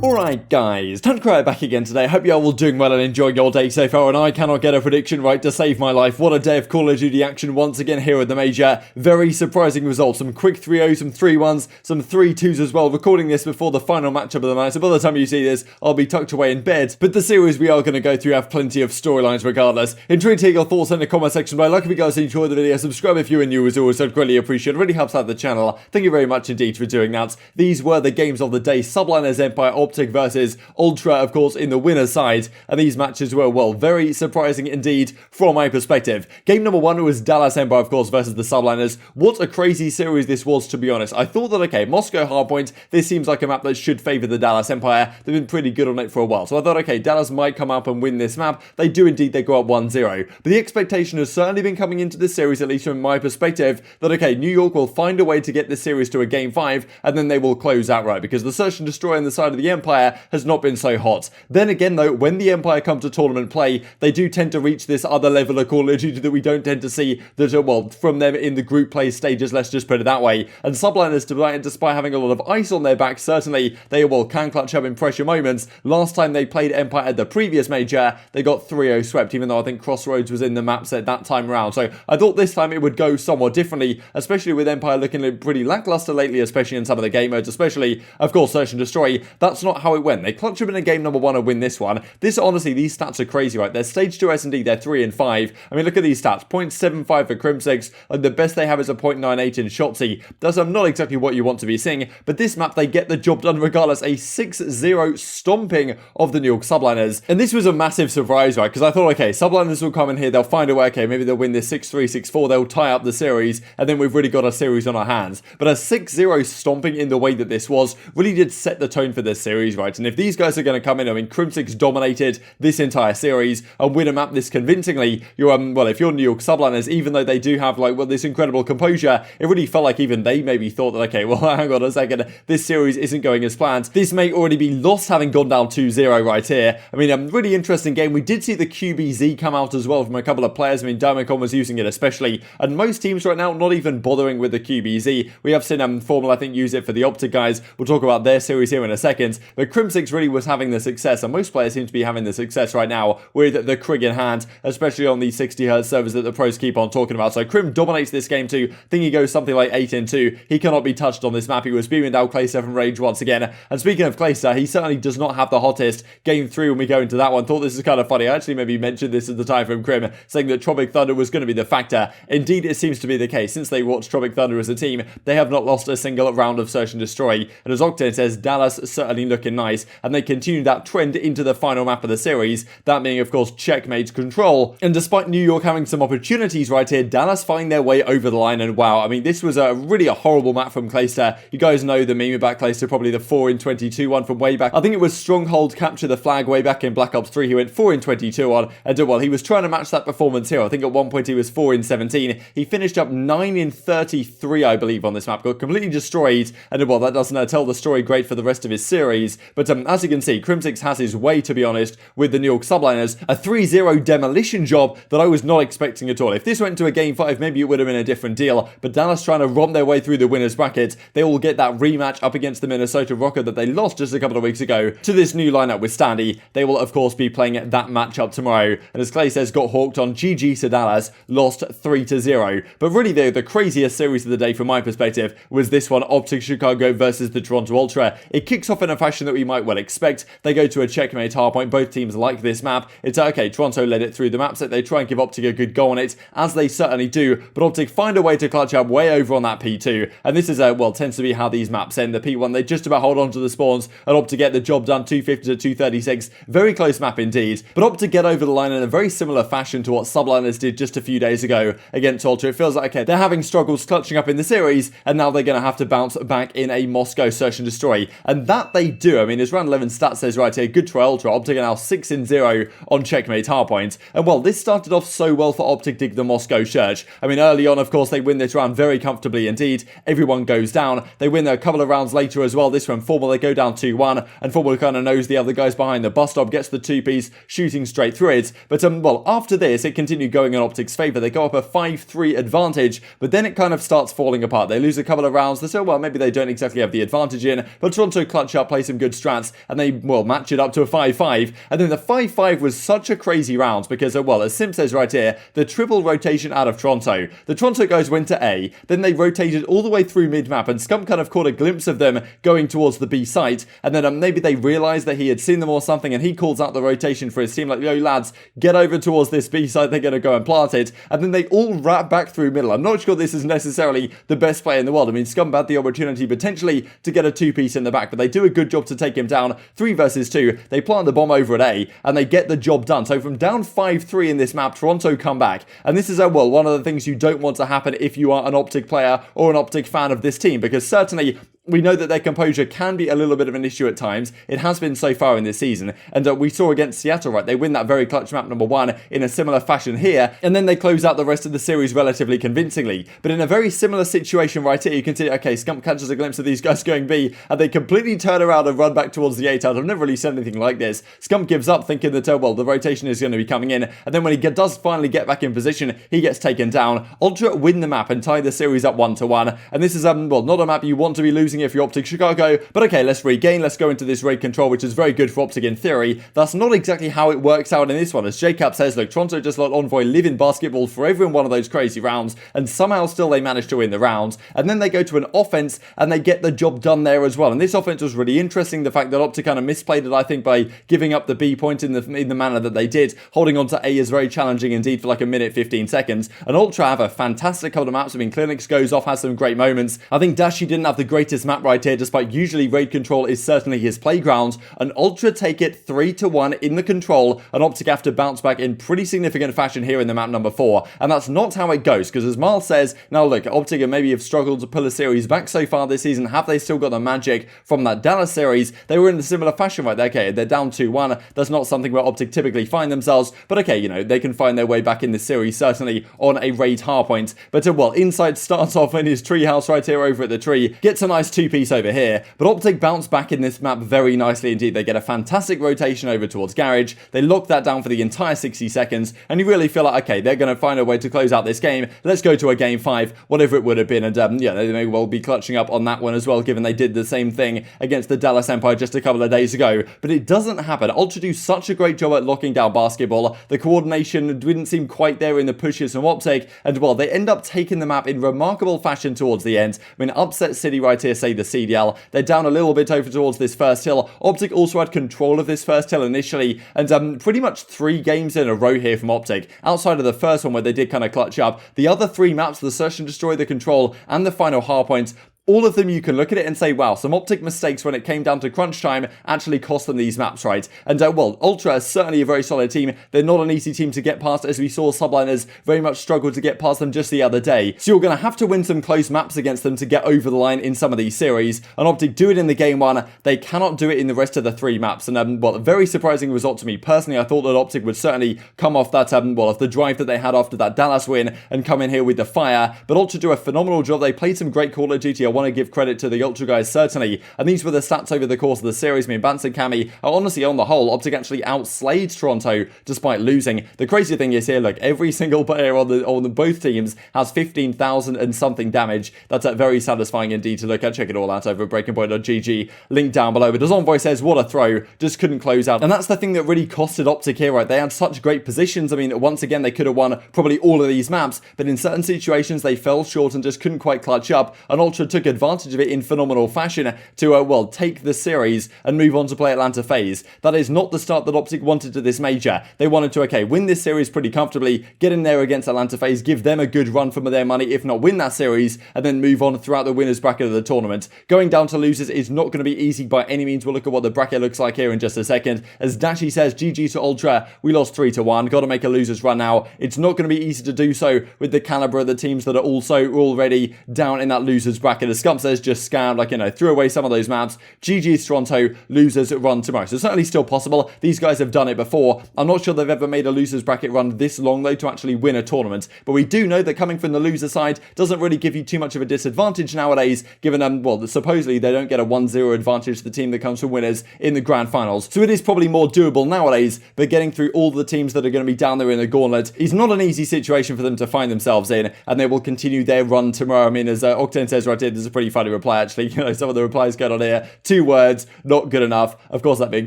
Alright guys, TacticalRab back again today. Hope you all doing well and enjoying your day so far, and I cannot get a prediction right to save my life. What a day of Call of Duty action once again here at the Major. Very surprising results, some quick 3-0s, some 3-1s, some 3-2s as well. Recording this before the final matchup of the night, so by the time you see this, I'll be tucked away in bed. But the series we are going to go through have plenty of storylines regardless. Intrigued to hear your thoughts in the comment section below. Like if you guys enjoyed the video, subscribe if you are new as always, I'd greatly appreciate it. It really helps out the channel. Thank you very much indeed for doing that. These were the games of the day. Subliners Empire, OpTic versus Ultra, of course, in the winner's side, and these matches were, well, very surprising indeed from my perspective. Game number one was Dallas Empire, of course, versus the Subliners. What a crazy series this was, to be honest. I thought that, okay, Moscow Hardpoint, this seems like a map that should favour the Dallas Empire. They've been pretty good on it for a while, so I thought, okay, Dallas might come up and win this map. They do indeed, they go up 1-0. But the expectation has certainly been coming into this series, at least from my perspective, that, okay, New York will find a way to get this series to a Game 5, and then they will close outright, because the Search and Destroy on the side of the Empire has not been so hot. Then again though, when the Empire come to tournament play, they do tend to reach this other level of Call of Duty that we don't tend to see that, well, from them in the group play stages, let's just put it that way. And Subliners, despite having a lot of ice on their back, certainly they, well, can clutch up in pressure moments. Last time they played Empire at the previous Major, they got 3-0 swept, even though I think Crossroads was in the map set that time around. So I thought this time it would go somewhat differently, especially with Empire looking pretty lackluster lately, especially in some of the game modes, especially, of course, Search and Destroy. That's not how it went. They clutch up in a game number one and win this one. This, honestly, these stats are crazy, right? They're stage 2 S&D, they're 3 and 5. I mean, look at these stats. 0.75 for Crimsix, and the best they have is a 0.98 in Shotzzy. That's not exactly what you want to be seeing, but this map, they get the job done regardless. A 6-0 stomping of the New York Subliners. And this was a massive surprise, right? Because I thought, okay, Subliners will come in here, they'll find a way, okay, maybe they'll win this 6-3, 6-4, they'll tie up the series, and then we've really got a series on our hands. But a 6-0 stomping in the way that this was really did set the tone for this series, right? And if these guys are going to come in, I mean, Crimsix dominated this entire series and win a map this convincingly. You're, well, if you're New York Subliners, even though they do have, like, well, this incredible composure, it really felt like even they maybe thought that, okay, well, hang on a second, this series isn't going as planned. This may already be lost, having gone down 2-0 right here. I mean, a really interesting game. We did see the QBZ come out as well from a couple of players. I mean, Diamondcon was using it especially, and most teams right now not even bothering with the QBZ. We have seen Formula, I think, use it for the OpTic guys. We'll talk about their series here in a second, but Crimsix really was having the success, and most players seem to be having the success right now with the Krig in hand, especially on the 60Hz servers that the pros keep on talking about. So Crim dominates this game too. I think he goes something like 8-2. He cannot be touched on this map. He was beaming down Clayster from range once again. And speaking of Clayster, he certainly does not have the hottest game 3 when we go into that one. Thought this is kind of funny. I actually maybe mentioned this at the time from Crim, saying that Tropic Thunder was going to be the factor. Indeed, it seems to be the case. Since they watched Tropic Thunder as a team, they have not lost a single round of Search and Destroy. And as Octane says, Dallas certainly looking nice, and they continue that trend into the final map of the series, that being, of course, Checkmate's Control. And despite New York having some opportunities right here, Dallas find their way over the line, and wow, I mean, this was really a horrible map from Clayster. You guys know the meme about Clayster, probably the 4-22 one from way back. I think it was Stronghold Capture the Flag way back in Black Ops 3. He went 4-22 on, and well, he was trying to match that performance here. I think at one point he was 4-17. He finished up 9-33, I believe, on this map. Got completely destroyed, and well, that doesn't tell the story great for the rest of his series. But as you can see, Crimsix has his way, to be honest, with the New York Subliners. A 3-0 demolition job that I was not expecting at all. If this went to a Game 5, maybe it would have been a different deal, but Dallas trying to romp their way through the winner's bracket. They will get that rematch up against the Minnesota Rokkr that they lost just a couple of weeks ago to this new lineup with Standy. They will, of course, be playing that matchup tomorrow. And as Clay says, got hawked on GG to Dallas, lost 3-0. But really, though, the craziest series of the day from my perspective was this one, OpTic Chicago versus the Toronto Ultra. It kicks off in a fashion that we might well expect. They go to a checkmate hardpoint. Both teams like this map. It's okay, Toronto led it through the map set. They try and give OpTic a good go on it, as they certainly do, but OpTic find a way to clutch up way over on that P2, and this is well, tends to be how these maps end. The P1, they just about hold on to the spawns and OpTic get the job done, 250 to 236. Very close map indeed, but OpTic get over the line in a very similar fashion to what Subliners did just a few days ago against Ultra. It feels like, okay, they're having struggles clutching up in the series, and now they're going to have to bounce back in a Moscow Search and Destroy, and that they do. I mean, as round 11 stats says right here, good try Ultra. OpTic are now 6-0 on checkmate hardpoint, and well, this started off so well for OpTic dig the Moscow Church. I mean, early on, of course, they win this round very comfortably indeed. Everyone goes down. They win a couple of rounds later as well. This one, Formula, they go down 2-1, and Formula kind of knows the other guys behind the bus stop, gets the 2-piece, shooting straight through it. But, well, after this, it continued going in OpTic's favour. They go up a 5-3 advantage, but then it kind of starts falling apart. They lose a couple of rounds. They say, well, maybe they don't exactly have the advantage in, but Toronto clutch up, play some some good strats, and they, well, match it up to a 5-5. And then the 5-5 was such a crazy round because, well, as Simp says right here, the triple rotation out of Toronto. The Toronto guys went to A, then they rotated all the way through mid-map, and Scump kind of caught a glimpse of them going towards the B site, and then maybe they realized that he had seen them or something, and he calls out the rotation for his team like, yo lads, get over towards this B site, they're going to go and plant it, and then they all wrap back through middle. I'm not sure this is necessarily the best play in the world. I mean, Scump had the opportunity potentially to get a two-piece in the back, but they do a good job to take him down 3 versus 2. They plant the bomb over at A, and they get the job done. So from down 5-3 in this map, Toronto come back, and this is, well, one of the things you don't want to happen if you are an OpTic player or an OpTic fan of this team, because certainly we know that their composure can be a little bit of an issue at times. It has been so far in this season. And we saw against Seattle, right? They win that very clutch map number 1 in a similar fashion here. And then they close out the rest of the series relatively convincingly. But in a very similar situation right here, you can see, okay, Scump catches a glimpse of these guys going B, and they completely turn around and run back towards the 8 out. I've never really said anything like this. Scump gives up thinking that, well, the rotation is going to be coming in. And then when he does finally get back in position, he gets taken down. Ultra win the map and tie the series up 1-1. And this is, well, not a map you want to be losing if you're OpTic Chicago, but okay, let's regain, let's go into this raid control, which is very good for OpTic in theory. That's not exactly how it works out in this one, as JCap says, look, Toronto just let Envoy live in basketball forever in one of those crazy rounds, and somehow still they manage to win the rounds, and then they go to an offense, and they get the job done there as well, and this offense was really interesting, the fact that OpTic kind of misplayed it, I think, by giving up the B point in the manner that they did. Holding on to A is very challenging indeed for like a minute 15 seconds, and Ultra have a fantastic couple of maps. I mean, CleanX goes off, has some great moments. I think Dashy didn't have the greatest map right here, despite usually raid control is certainly his playground, and Ultra take it 3-1 in the control, and OpTic have to bounce back in pretty significant fashion here in the map number 4, and that's not how it goes, because as Miles says, now look, OpTic maybe have struggled to pull a series back so far this season. Have they still got the magic from that Dallas series? They were in a similar fashion right there. Okay, they're down 2-1, that's not something where OpTic typically find themselves, but okay, you know, they can find their way back in this series, certainly on a raid hardpoint. But well, Inside starts off in his treehouse right here over at the tree, gets a nice two-piece over here, but OpTic bounce back in this map very nicely indeed. They get a fantastic rotation over towards Garage, they lock that down for the entire 60 seconds, and you really feel like, okay, they're going to find a way to close out this game. Let's go to a game 5, whatever it would have been, and yeah, they may well be clutching up on that one as well, given they did the same thing against the Dallas Empire just a couple of days ago. But it doesn't happen. Ultra do such a great job at locking down basketball. The coordination didn't seem quite there in the pushes from OpTic, and well, they end up taking the map in remarkable fashion towards the end. I mean, upset city right here, say the CDL. They're down a little bit over towards this first hill. OpTic also had control of this first hill initially, and pretty much 3 games in a row here from OpTic. Outside of the first one where they did kind of clutch up, the other 3 maps, the Search and Destroy, the Control, and the final hardpoint, all of them you can look at it and say, wow, some OpTic mistakes when it came down to crunch time actually cost them these maps, right? And well, Ultra is certainly a very solid team. They're not an easy team to get past, as we saw Subliners very much struggle to get past them just the other day. So you're going to have to win some close maps against them to get over the line in some of these series. And OpTic do it in the game 1. They cannot do it in the rest of the 3 maps. And well, a very surprising result to me personally. I thought that OpTic would certainly come off that, well, of the drive that they had after that Dallas win and come in here with the fire. But Ultra do a phenomenal job. They played some great Call of Duty. I want to give credit to the Ultra guys, certainly. And these were the stats over the course of the series. I mean, Bance and Cammy are honestly, on the whole, OpTic actually outslayed Toronto despite losing. The crazy thing is here, look, every single player on both teams has 15,000 and something damage. That's very satisfying indeed to look at. Check it all out over at breakingpoint.gg. Link down below. But as Envoy says, what a throw. Just couldn't close out. And that's the thing that really costed OpTic here, right? They had such great positions. I mean, once again, they could have won probably all of these maps, but in certain situations, they fell short and just couldn't quite clutch up. And Ultra took advantage of it in phenomenal fashion to, well, take the series and move on to play Atlanta FaZe. That is not the start that OpTic wanted to this major. They wanted to, okay, win this series pretty comfortably, get in there against Atlanta FaZe, give them a good run for their money, if not win that series, and then move on throughout the winners bracket of the tournament. Going down to losers is not going to be easy by any means. We'll look at what the bracket looks like here in just a second. As Dashy says, GG to Ultra, we lost 3-1. Got to make a losers run now. It's not going to be easy to do so with the caliber of the teams that are also already down in that losers bracket. As Scump says, just scam, like, you know, threw away some of those maps. GG's Toronto, losers run tomorrow. So certainly still possible. These guys have done it before. I'm not sure they've ever made a losers bracket run this long though to actually win a tournament. But we do know that coming from the loser side doesn't really give you too much of a disadvantage nowadays, given well, supposedly they don't get a 1-0 advantage to the team that comes from winners in the grand finals. So it is probably more doable nowadays, but getting through all the teams that are going to be down there in the gauntlet is not an easy situation for them to find themselves in, and they will continue their run tomorrow. I mean, as Octane says right here, this is a pretty funny reply, actually. You know, some of the replies going on here. 2 words, not good enough. Of course, that being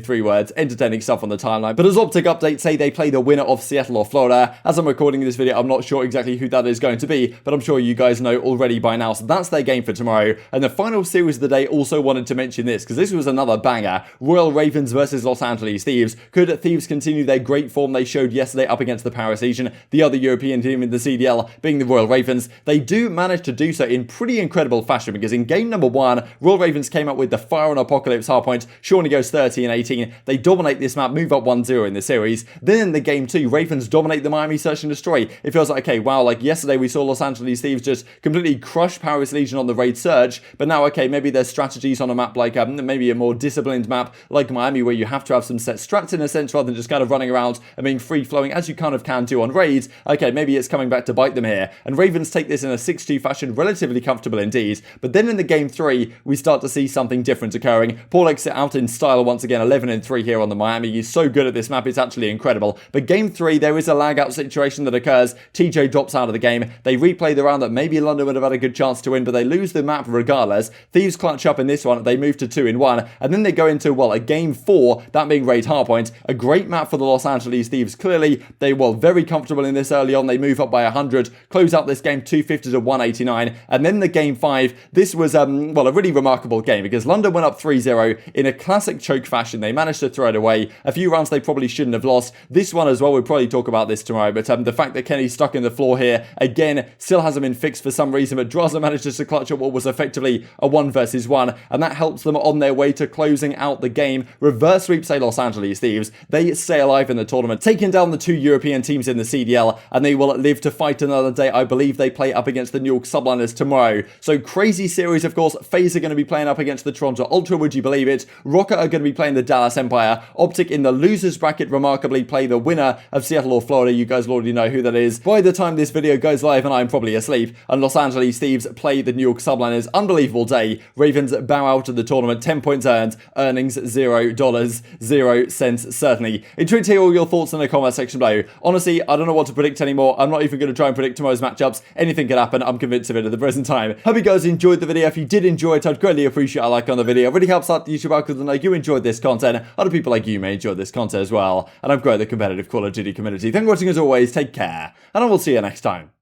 3 words. Entertaining stuff on the timeline. But as OpTic updates say, they play the winner of Seattle or Florida. As I'm recording this video, I'm not sure exactly who that is going to be, but I'm sure you guys know already by now. So that's their game for tomorrow. And the final series of the day also wanted to mention this, because this was another banger. Royal Ravens versus Los Angeles Thieves. Could Thieves continue their great form they showed yesterday up against the Paris Legion, the other European team in the CDL being the Royal Ravens? They do manage to do so in pretty incredible fashion, because in game number 1, Royal Ravens came up with the Fire on Apocalypse hardpoint. Shawnee goes 30 and 18. They dominate this map, move up 1-0 in the series. Then in the game 2, Ravens dominate the Miami Search and Destroy. It feels like, okay, wow, like yesterday we saw Los Angeles Thieves just completely crush Paris Legion on the raid search, but now, okay, maybe there's strategies on a map like maybe a more disciplined map like Miami, where you have to have some set strats in a sense, rather than just kind of running around and being free-flowing as you kind of can do on raids. Okay, maybe it's coming back to bite them here, and Ravens take this in a 6-2 fashion, relatively comfortable indeed. But then in the game 3, we start to see something different occurring. Paul exit out in style once again, 11-3 here on the Miami. He's so good at this map, it's actually incredible. But game 3, there is a lag out situation that occurs. TJ drops out of the game. They replay the round that maybe London would have had a good chance to win, but they lose the map regardless. Thieves clutch up in this one. They move to 2-1, and then they go into, well, a game 4, that being raid hardpoint. A great map for the Los Angeles Thieves. Clearly, they were very comfortable in this early on. They move up by 100, close out this game 250 to 189, and then the game 5, this was, well, a really remarkable game, because London went up 3-0 in a classic choke fashion. They managed to throw it away. A few rounds they probably shouldn't have lost. This one as well, we'll probably talk about this tomorrow, but the fact that Kenny's stuck in the floor here, again, still hasn't been fixed for some reason, but Drazah manages to clutch up what was effectively a 1 versus 1, and that helps them on their way to closing out the game. Reverse sweep, say Los Angeles Thieves. They stay alive in the tournament, taking down the 2 European teams in the CDL, and they will live to fight another day. I believe they play up against the New York Subliners tomorrow. So crazy series, of course. FaZe are going to be playing up against the Toronto Ultra, would you believe it? Rokkr are going to be playing the Dallas Empire. OpTic in the losers bracket remarkably play the winner of Seattle or Florida. You guys already know who that is by the time this video goes live, and I'm probably asleep. And Los Angeles Thieves play the New York Subliners. Unbelievable day. Ravens bow out of the tournament. 10 points earned. Earnings $0. 0 cents certainly. Intrigued to hear all your thoughts in the comment section below. Honestly, I don't know what to predict anymore. I'm not even going to try and predict tomorrow's matchups. Anything can happen. I'm convinced of it at the present time. Hope you guys enjoyed the video. If you did enjoy it, I'd greatly appreciate a like on the video. It really helps out the YouTube algorithm to know you enjoyed this content. Other people like you may enjoy this content as well. And I've grown the competitive Call of Duty community. Thank you for watching as always. Take care. And I will see you next time.